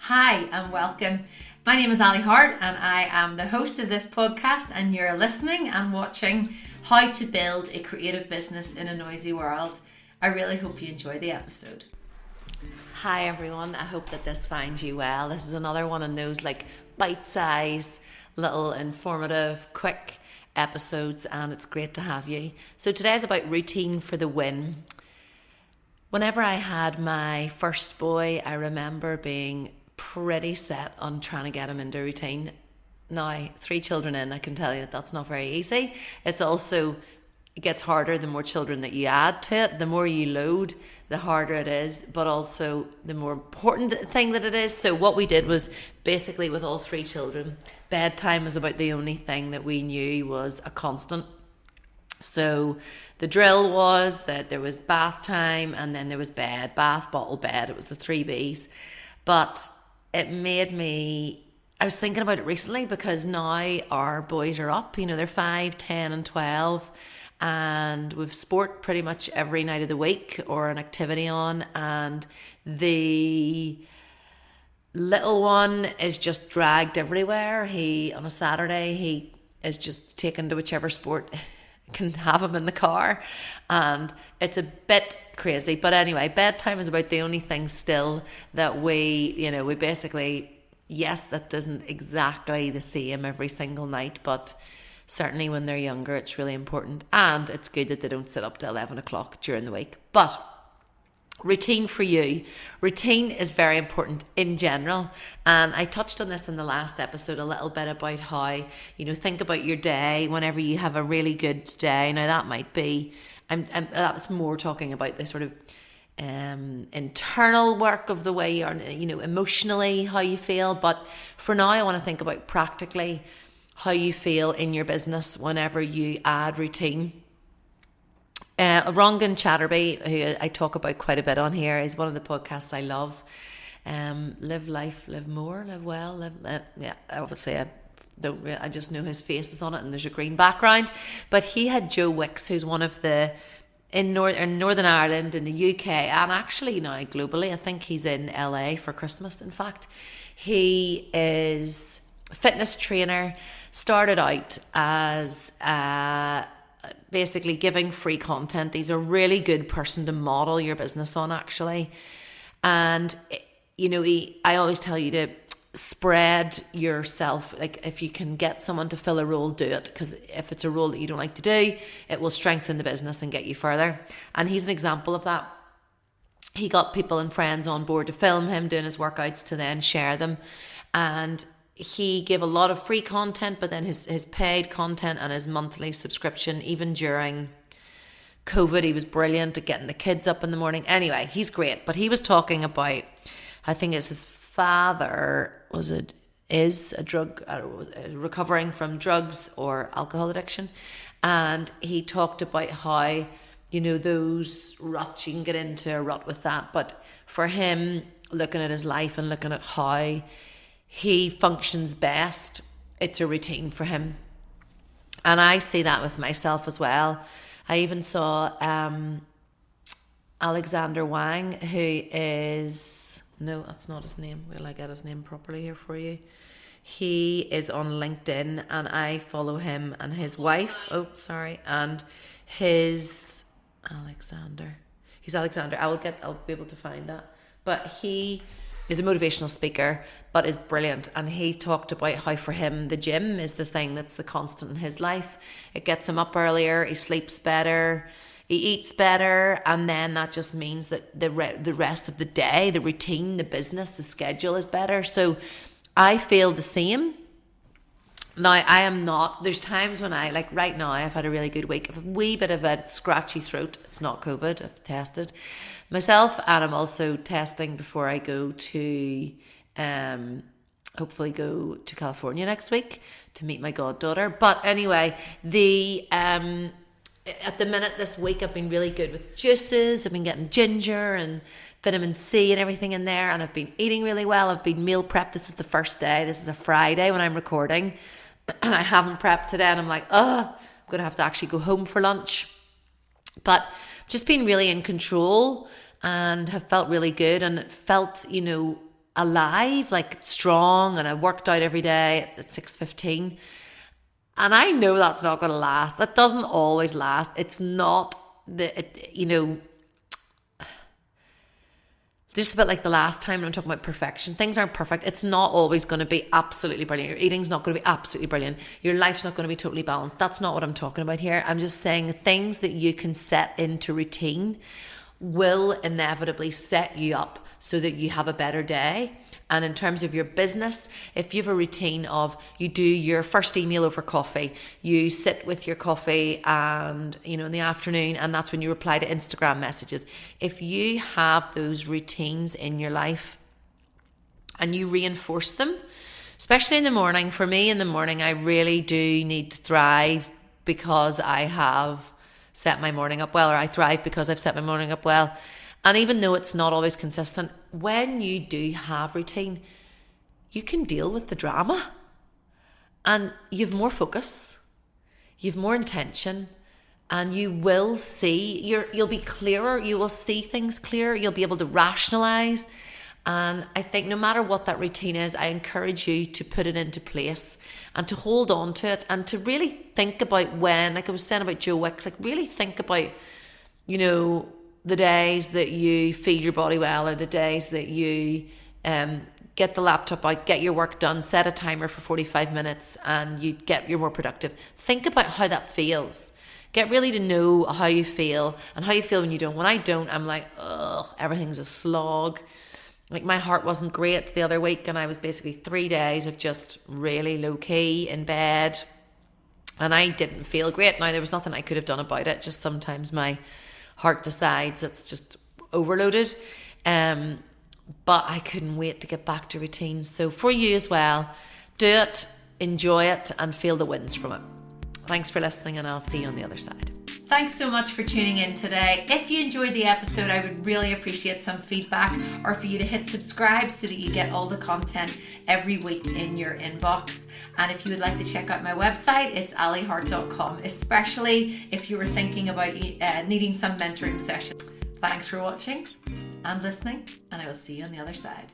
Hi and welcome. My name is Ali Hart and I am the host of this podcast, and you're listening and watching How to Build a Creative Business in a Noisy World. I really hope you enjoy the episode. Hi everyone, I hope that this finds you well. This is another one of those bite-sized, little informative, quick episodes, and it's great to have you. So today is about routine for the win. Whenever I had my first boy, I remember being pretty set on trying to get him into routine. Now, 3 children in, I can tell you that that's not very easy. It gets harder the more children that you add to it. The more you load, the harder it is, but also the more important thing that it is. So what we did was basically with all 3 children, bedtime was about the only thing that we knew was a constant. So the drill was that there was bath time and then there was bed, bath, bottle, bed. It was the 3 Bs. But it made me, I was thinking about it recently because now our boys are up, they're 5, 10 and 12, and we've sport pretty much every night of the week or an activity on, and the little one is just dragged everywhere. On a Saturday, he is just taken to whichever sport can have him in the car, and it's a bit crazy. But anyway, bedtime is about the only thing still that we basically, yes, that isn't exactly the same every single night, but certainly when they're younger it's really important, and it's good that they don't sit up to 11 o'clock during the week. But routine for you. Routine is very important in general. And I touched on this in the last episode a little bit about how, think about your day whenever you have a really good day. Now that might be, that's more talking about the sort of internal work of the way you are, emotionally, how you feel. But for now, I want to think about practically how you feel in your business whenever you add routine. Ron Chatterbys, who I talk about quite a bit on here, is one of the podcasts I love. Live life, live more, live well, obviously I just know his face is on it and there's a green background. But he had Joe Wicks, who's one of the, in Northern Ireland, in the UK, and actually now globally. I think he's in LA for Christmas, in fact. He is a fitness trainer, started out as basically giving free content. He's a really good person to model your business on, actually. And I always tell you to spread yourself. Like, if you can get someone to fill a role, do it, because if it's a role that you don't like to do, it will strengthen the business and get you further. And he's an example of that. He got people and friends on board to film him doing his workouts to then share them, and he gave a lot of free content, but then his paid content and his monthly subscription, even during COVID, he was brilliant at getting the kids up in the morning. Anyway, he's great. But he was talking about, I think it's his father is a drug, recovering from drugs or alcohol addiction. And he talked about how, those ruts, you can get into a rut with that. But for him, looking at his life and looking at how he functions best, it's a routine for him. And I see that with myself as well. I even saw Alexander Wang, who is, no, that's not his name. Will I get his name properly here for you? He is on LinkedIn, and I follow him and his wife. And his Alexander. He's Alexander. I'll be able to find that. But he is a motivational speaker, but is brilliant. And he talked about how for him the gym is the thing that's the constant in his life. It gets him up earlier, he sleeps better, he eats better, and then that just means that the rest of the day, the routine, the business, the schedule is better. So I feel the same. Now, I am not, there's times when right now, I've had a really good week. I have a wee bit of a scratchy throat. It's not COVID, I've tested myself, and I'm also testing before I go to hopefully go to California next week to meet my goddaughter. But anyway, at the minute this week I've been really good with juices. I've been getting ginger and vitamin C and everything in there, and I've been eating really well. I've been meal prepped. This is the first day. This is a Friday when I'm recording, and I haven't prepped today, and I'm like, I'm going to have to actually go home for lunch. But just been really in control and have felt really good, and it felt, alive, like strong, and I worked out every day at 6:15. And I know that's not going to last. That doesn't always last. It's not just a bit like the last time when I'm talking about perfection. Things aren't perfect. It's not always going to be absolutely brilliant. Your eating's not going to be absolutely brilliant. Your life's not going to be totally balanced. That's not what I'm talking about here. I'm just saying things that you can set into routine will inevitably set you up so that you have a better day. And in terms of your business, if you have a routine of you do your first email over coffee, you sit with your coffee and, in the afternoon, and that's when you reply to Instagram messages. If you have those routines in your life and you reinforce them, especially in the morning, for me in the morning, I really do need to thrive because I have set my morning up well, or I thrive because I've set my morning up well. And even though it's not always consistent, when you do have routine, you can deal with the drama and you've more focus, you've more intention, and you will see, you'll be clearer, you will see things clearer, you'll be able to rationalize. And I think no matter what that routine is, I encourage you to put it into place and to hold on to it and to really think about when, like I was saying about Joe Wicks, like really think about, the days that you feed your body well, or the days that you get the laptop out, get your work done, set a timer for 45 minutes and you're more productive. Think about how that feels. Get really to know how you feel and how you feel when you don't. When I don't, I'm like, ugh, everything's a slog. Like my heart wasn't great the other week and I was basically 3 days of just really low key in bed and I didn't feel great. Now there was nothing I could have done about it. Just sometimes my heart decides it's just overloaded. But I couldn't wait to get back to routine. So for you as well, do it, enjoy it, and feel the wins from it. Thanks for listening, and I'll see you on the other side. Thanks so much for tuning in today. If you enjoyed the episode, I would really appreciate some feedback, or for you to hit subscribe so that you get all the content every week in your inbox. And if you would like to check out my website, it's alihart.com, especially if you were thinking about needing some mentoring sessions. Thanks for watching and listening, and I will see you on the other side.